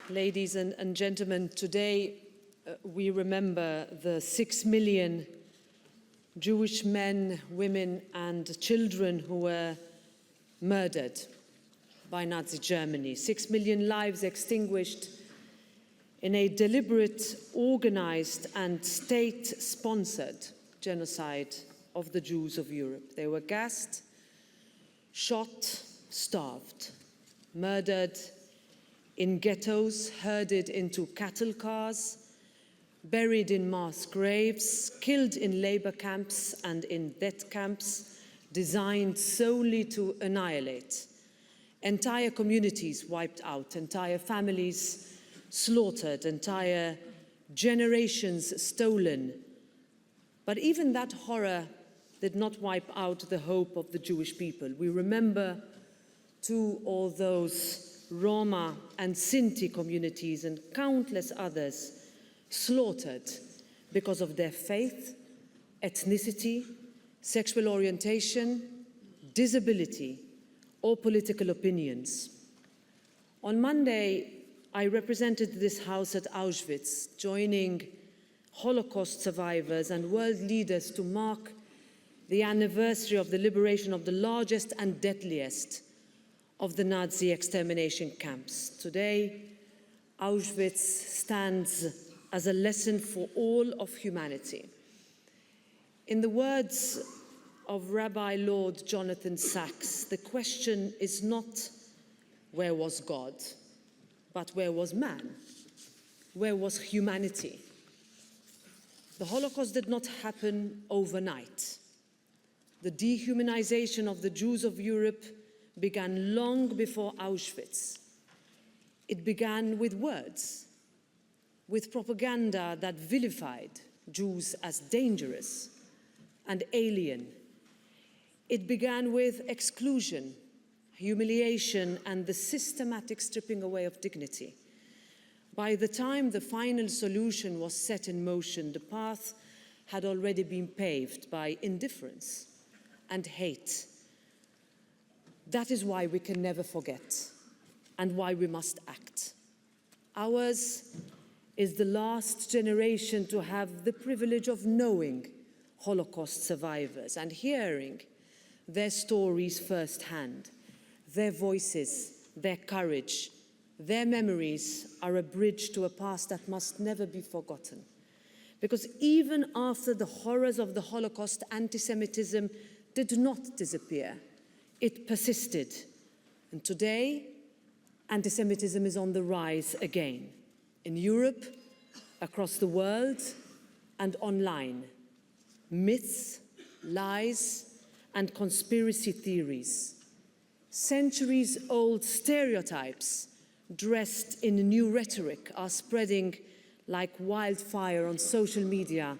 Ladies and gentlemen, today we remember the 6 million Jewish men, women and children who were murdered by Nazi Germany. 6 million lives extinguished in a deliberate, organized and state-sponsored genocide of the Jews of Europe. They were gassed, shot, starved, murdered in ghettos, herded into cattle cars, buried in mass graves, killed in labor camps and in death camps designed solely to annihilate. Entire communities wiped out, entire families slaughtered, entire generations stolen. But even that horror did not wipe out the hope of the Jewish people. We remember too all those Roma and Sinti communities and countless others slaughtered because of their faith, ethnicity, sexual orientation, disability, or political opinions. On Monday, I represented this House at Auschwitz, joining Holocaust survivors and world leaders to mark the anniversary of the liberation of the largest and deadliest of the Nazi extermination camps. Today, Auschwitz stands as a lesson for all of humanity. In the words of Rabbi Lord Jonathan Sacks, the question is not where was God, but where was man? Where was humanity? The Holocaust did not happen overnight. The dehumanization of the Jews of Europe began long before Auschwitz. It began with words, with propaganda that vilified Jews as dangerous and alien. It began with exclusion, humiliation, and the systematic stripping away of dignity. By the time the final solution was set in motion, the path had already been paved by indifference and hate. That is why we can never forget and why we must act. Ours is the last generation to have the privilege of knowing Holocaust survivors and hearing their stories firsthand. Their voices, their courage, their memories are a bridge to a past that must never be forgotten. Because even after the horrors of the Holocaust, anti-Semitism did not disappear. It persisted. And today, anti-Semitism is on the rise again. In Europe, across the world, and online. Myths, lies, and conspiracy theories. Centuries-old stereotypes dressed in new rhetoric are spreading like wildfire on social media,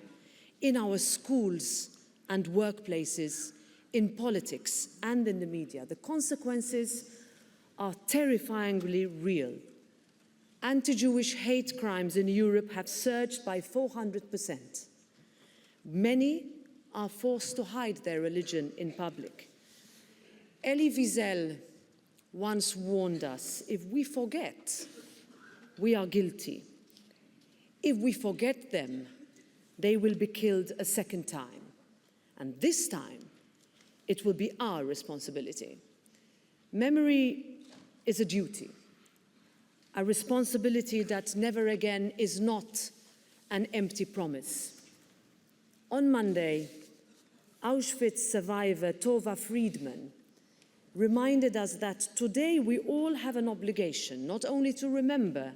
in our schools and workplaces, in politics and in the media. The consequences are terrifyingly real. Anti-Jewish hate crimes in Europe have surged by 400%. Many are forced to hide their religion in public. Elie Wiesel once warned us, if we forget, we are guilty. If we forget them, they will be killed a second time. And this time, it will be our responsibility. Memory is a duty, a responsibility that never again is not an empty promise. On Monday, Auschwitz survivor Tova Friedman reminded us that today we all have an obligation, not only to remember,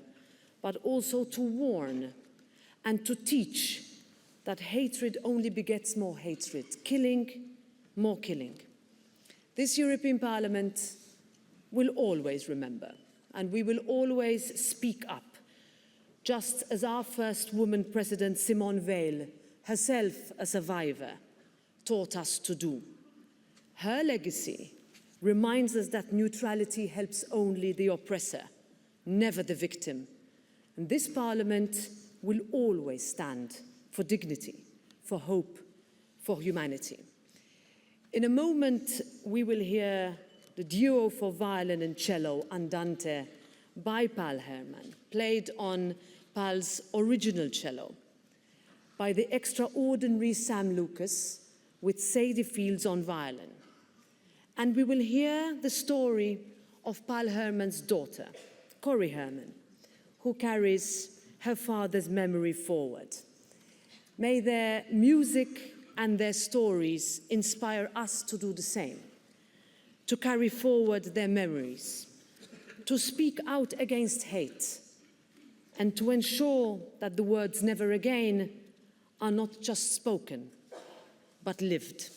but also to warn and to teach that hatred only begets more hatred, killing, more killing. This European Parliament will always remember, and we will always speak up, just as our first woman president, Simone Veil, herself a survivor, taught us to do. Her legacy reminds us that neutrality helps only the oppressor, never the victim. And this Parliament will always stand for dignity, for hope, for humanity. In a moment, we will hear the duo for violin and cello, Andante, by Paul Herman, played on Paul's original cello, by the extraordinary Sam Lucas with Sadie Fields on violin. And we will hear the story of Paul Herman's daughter, Corrie Herman, who carries her father's memory forward. May their music and their stories inspire us to do the same, to carry forward their memories, to speak out against hate, and to ensure that the words "never again" are not just spoken, but lived.